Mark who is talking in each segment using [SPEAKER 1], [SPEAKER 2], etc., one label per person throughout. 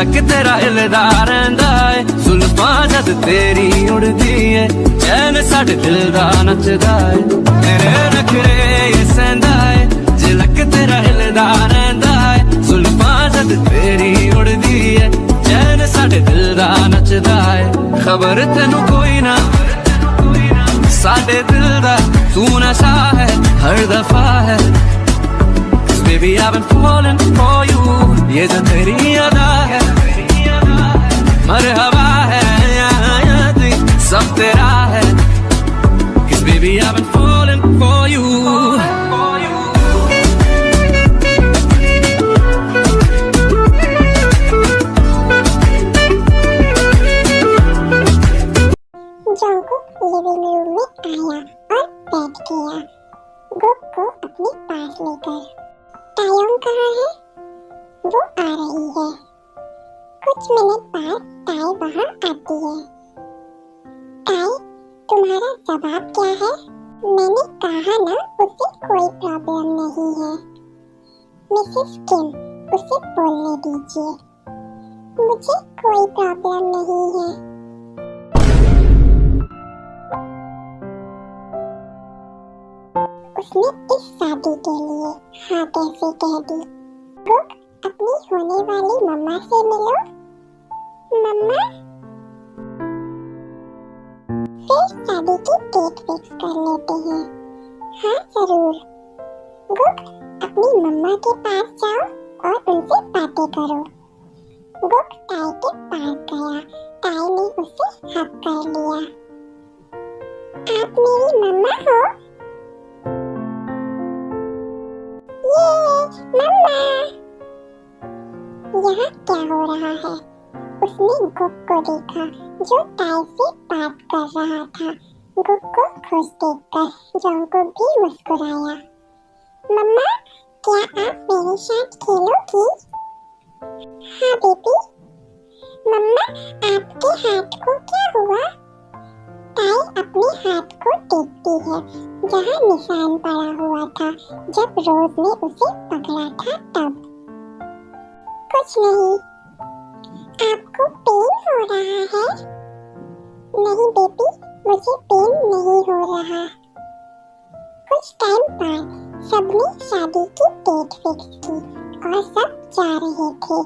[SPEAKER 1] झलक तेरा हिलदा रहिंदा है जुल्फां जद तेरी उड़दी है चैन साडे दिल दा नचदा है तेरे नखरे ये सहंदा है झलक तेरा हिलदा रहिंदा है जुल्फां जद तेरी उड़दी है चैन साडे दिल दा नचदा है खबर तेनू कोई ना साडे दिल दा तू नशा है हर दफा है Baby, I've been falling for you ये जो तेरी अदा है मरहबा है सब तेरा है Cause baby, I've been falling for you
[SPEAKER 2] Jungkook living room में आया और बैठ गया गुक को अपने पास लेकर तायोंग कहाँ है? वो आ रही है। कुछ मिनट बाद ताई वहाँ आती है। ताई, तुम्हारा जवाब क्या है? मैंने कहा ना उसे कोई प्रॉब्लम नहीं है। मिसेस किम, उसे बोलने दीजिए। मुझे कोई प्रॉब्लम नहीं है। उसने इस शादी के लिए हाँ कैसे कह दी? गुक, अपनी होने वाली मम्मा से मिलो। मम्मा? फिर शादी की डेट फिक्स कर लेते हैं। हाँ जरूर। गुक, अपनी मम्मा के पास जाओ और उनसे बातें करो। गुक ताई के पास गया। ताई ने उसे हक कर लिया। आप मेरी मम्मा हो? मम्मा! यहाँ क्या हो रहा है? उसने गुक को देखा जो ताई से बात कर रहा था। गुक को खुश देखकर जंकुक भी मुस्कुराया। मम्मा, क्या आप मेरे साथ खेलोगी? हाँ बेबी। मम्मा, आपके हाथ को क्या हुआ? ताई अपने हाथ को देखती है जहाँ निशान पड़ा हुआ था जब रोज ने उसे पकड़ा था तब। कुछ नहीं। आपको पेन हो रहा है? नहीं बेबी, मुझे पेन नहीं हो रहा। कुछ टाइम बाद सबने शादी की डेट फिक्स की और सब जा रहे थे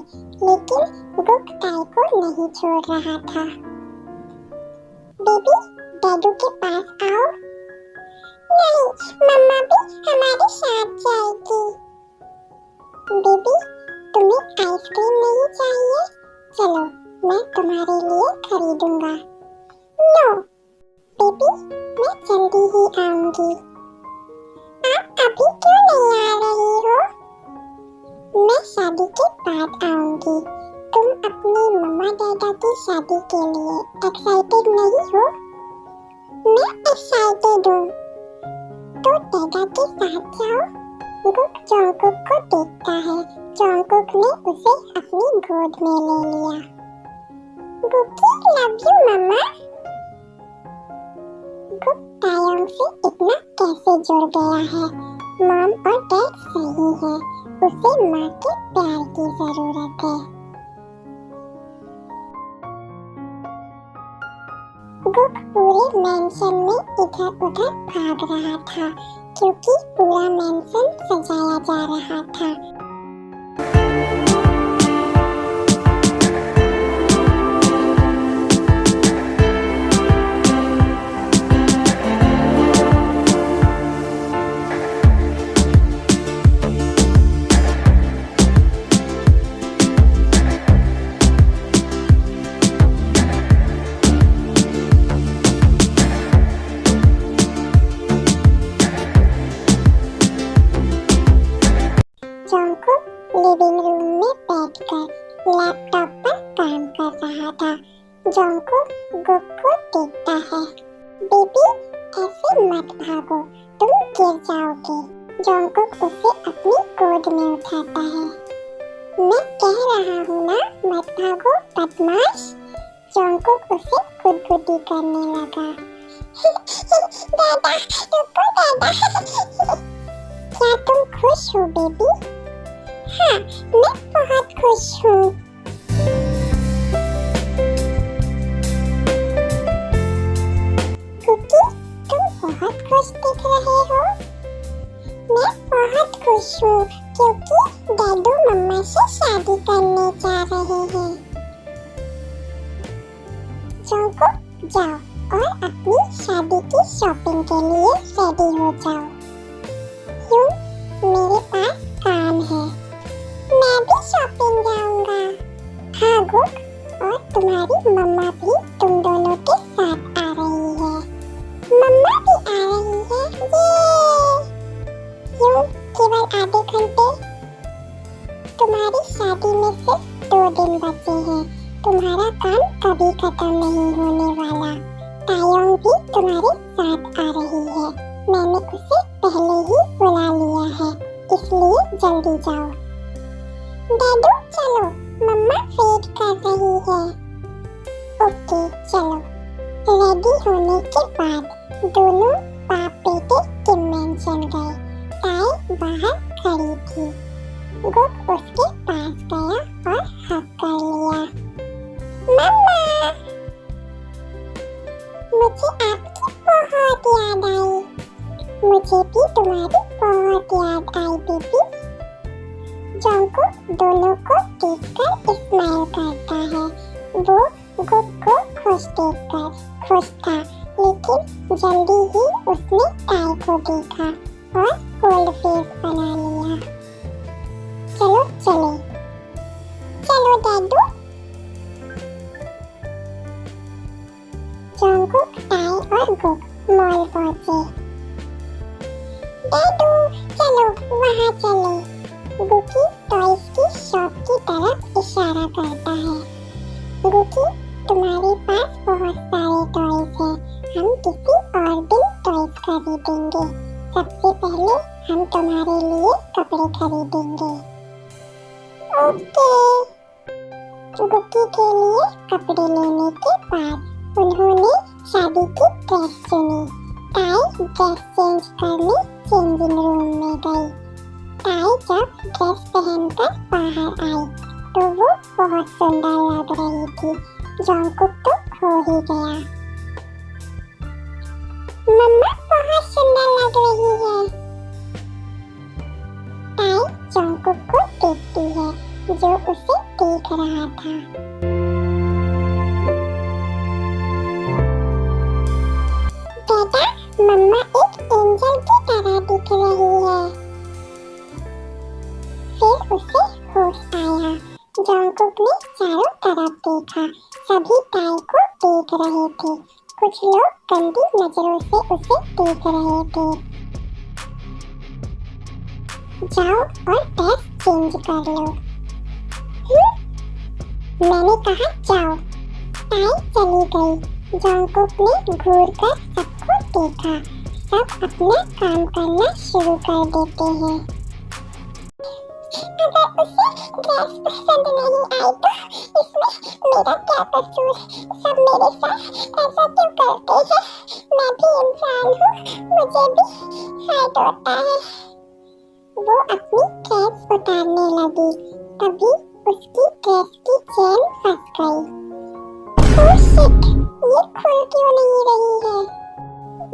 [SPEAKER 2] लेकिन गुक ताई को नहीं छोड़ रहा था। बेबी, डैडू के पास आओ। नहीं, मम्मा भी हमारे साथ जाएगी। बेबी, तुम्हें आइसक्रीम नहीं चाहिए? चलो, मैं तुम्हारे लिए खरीदूंगा। नो, बेबी, मैं जल्दी ही आऊंगी। आप अभी क्यों नहीं आ रही हो? मैं शादी के बाद आऊंगी। तुम अपनी मम्मा डैडा की शादी के लिए एक्साइटेड नहीं हो? मैं एक्साइटेड हूँ। तो डैडा के साथ जाओ। गुक जंकुक को देखता है। जंकुक ने उसे अपनी गोद में ले लिया। गुकी, लव यू मम्मा। गुक तायोंग से इतना कैसे जुड़ गया है? मॉम और डैड सही है। उसे माँ के प्यार की जरूरत है। गुक पूरे मैंशन में इधर उधर भाग रहा था क्योंकि पूरा मैंशन सजाया जा रहा था। लिविंग रूम में बैठकर लैपटॉप पर काम कर रहा था। जंकुक गुक को देखता है। बेबी, ऐसे मत भागो, तुम गिर जाओगे। जंकुक उसे अपनी गोद में उठाता है। मैं कह रहा हूँ ना, मत भागो बदमाश। जंकुक उसे गुदगुदी करने लगा। दादा, रुको दादा। क्या तुम खुश हो बेबी? हाँ, मैं बहुत खुश हूँ। खुश दिख रहे हो। मैं बहुत खुश हूँ क्योंकि डैडू मम्मा से शादी करने जा रहे हैं। जंगकुक जाओ और अपनी शादी की शॉपिंग के लिए रेडी हो जाओ। क्यों? मेरे पास काम है। मैं भी शॉपिंग जाऊंगा। हाँ गुक, और तुम्हारी मम्मा भी तुम दोनों के साथ आ रही है। मम्मा भी आ रही है। ये क्यों? केवल आधे घंटे? तुम्हारी शादी में सिर्फ 2 दिन बचे हैं। तुम्हारा काम कभी खत्म नहीं होने वाला। तायोंग भी तुम्हारे साथ आ रही है। मैंने उसे पहले ही बुला लिया है, इसलिए जल्दी जाओ। डैडू चलो, मम्मा वेट कर रही है। ओके चलो। रेडी होने के बाद दोनों बाप बेटे किम मेंशन गए। ताई बाहर खड़ी थी। गुक उसके पास गया और हग कर लिया। मम्मा, मुझे आपकी बहुत याद आई। मुझे भी तुम्हारी बहुत याद आई बेबी। जंगकुक दोनों को देखकर स्माइल करता है। वो गुक को खुश देखकर खुश था, लेकिन जल्दी ही उसने ताई को देखा और कोल्ड फेस बना लिया। चलो चले। चलो डैडू। जंगकुक, ताई और गुक मॉल पहुंचे। डैडू चलो वहाँ चले। गुकी टॉयज की शॉप की तरफ इशारा करता है। गुकी, तुम्हारे पास बहुत सारे टॉयज हैं। हम किसी और दिन टॉयज खरीदेंगे। सबसे पहले हम तुम्हारे लिए कपड़े खरीदेंगे। ओके। गुकी के लिए कपड़े लेने के बाद उन्होंने शादी की ड्रेस चुनी। ताई ड्रेस चेंज करने चेंजिंग रूम में गई। ताई जब ड्रेस पहनकर बाहर आई तो वो बहुत सुंदर लग रही थी। जंगकुक तो खो ही गया। मम्मा बहुत सुंदर लग रही है। ताई जंगकुक को देखती है जो उसे देख रहा था। बेटा, मम्मा एक एंजल की तरह दिख रही है। फिर उसे होश आया। जंगकुक ने चारों तरफ देखा। सभी ताई को देख रहे थे। कुछ लोग गंदी नजरों से उसे देख रहे थे। जाओ और ड्रेस चेंज कर लो। मैंने कहा जाओ। ताई चली गई। जंगकुक ने घूर कर सबको देखा। सब अपना काम करना शुरू कर देते हैं। अगर उसे ड्रेस पसंद नहीं आई तो इसमें मेरा क्या कसूर? सब मेरे साथ ऐसा क्यों करते हैं? मैं भी इंसान हूँ, मुझे भी हर्ट होता है। वो अपनी ड्रेस उतारने लगी, तभी उसकी ड्रेस की चेन फंस गई। ओह शिट, ये खुल क्यों नहीं रही है?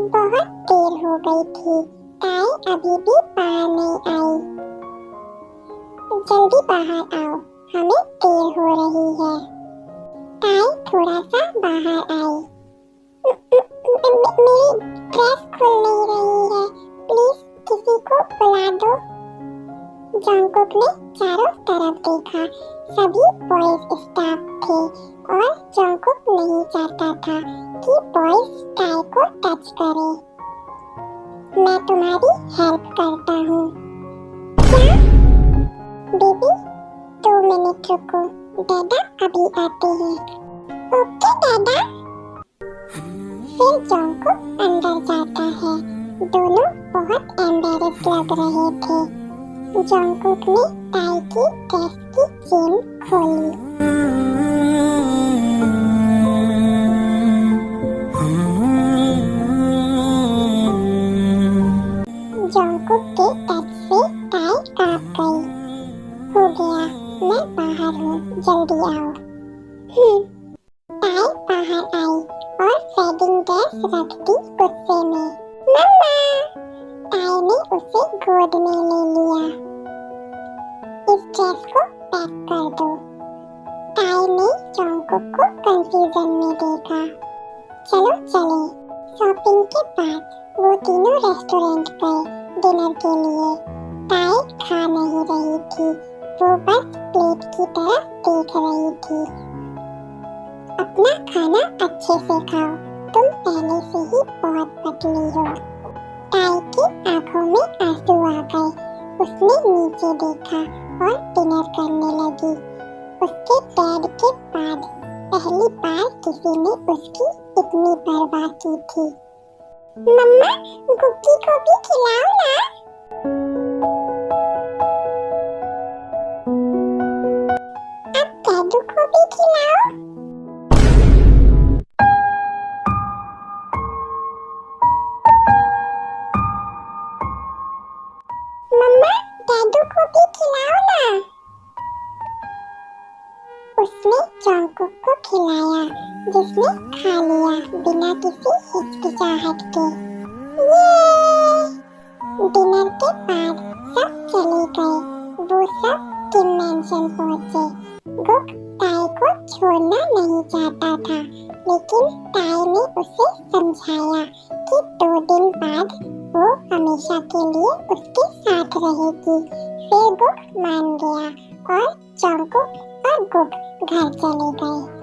[SPEAKER 2] बहुत देर हो गई थी। ताई अभी भी बाहर नहीं आई। जल्दी बाहर आओ, हमें देर हो रही है। ताई थोड़ा सा बाहर आई। मेरी ड्रेस खुल नहीं रही है, प्लीज किसी को बुला दो। जंगकुक ने चारों तरफ देखा। सभी बॉयज स्टाफ थे और जंगकुक नहीं चाहता था कि बॉयज ताई को टच करे। मैं तुम्हारी हेल्प करता हूँ। क्या? बेबी 2 मिनट रुको, दादा अभी आते हैं। ओके दादा। फिर जंगकुक अंदर जाता है। दोनों बहुत एम्बैरेस लग रहे थे। जंगकुक ने ताई की ड्रेस की चेन खोली। जंगकुक के टच से ताई कांप गई। हो गया, मैं बाहर हूँ, जल्दी आओ। ताई बाहर आई और वेडिंग ड्रेस रख दी गुस्से में। मम्मा, ताई ने उसे गोद में ले लिया। इस ड्रेस को पैक कर दो। ताई ने जंगकुक को कंफ्यूजन में देखा। चलो चले। शॉपिंग के बाद वो तीनों रेस्टोरेंट गए डिनर के लिए। ताई खा नहीं रही थी, वो बस प्लेट की तरफ देख रही थी। अपना खाना अच्छे से खाओ, तुम पहले से ही बहुत पतली हो। ताई की आंखों में आंसू आ गए। उसने नीचे देखा और डिनर करने लगी। उसके डैड के बाद पहली बार किसी ने उसकी इतनी परवाह की थी। मम्मा, गुग्गी को भी खिलाओ ना। अब डैडू को भी खिलाओ। मम्मा, डैडू को भी खिलाओ ना। उसने जंगकुक को खिलाया, जिसने खा लिया बिना किसी हिचकिचाहट के। डिनर के बाद सब चले गए। वो सब किम मैंशन पहुंचे। गुक ताई को छोड़ना नहीं चाहता था, लेकिन ताई ने उसे समझाया कि 2 दिन बाद वो हमेशा के लिए उसके साथ रहेगी। फिर गुक मान गया और जंगकुक और गुक घर चले गए।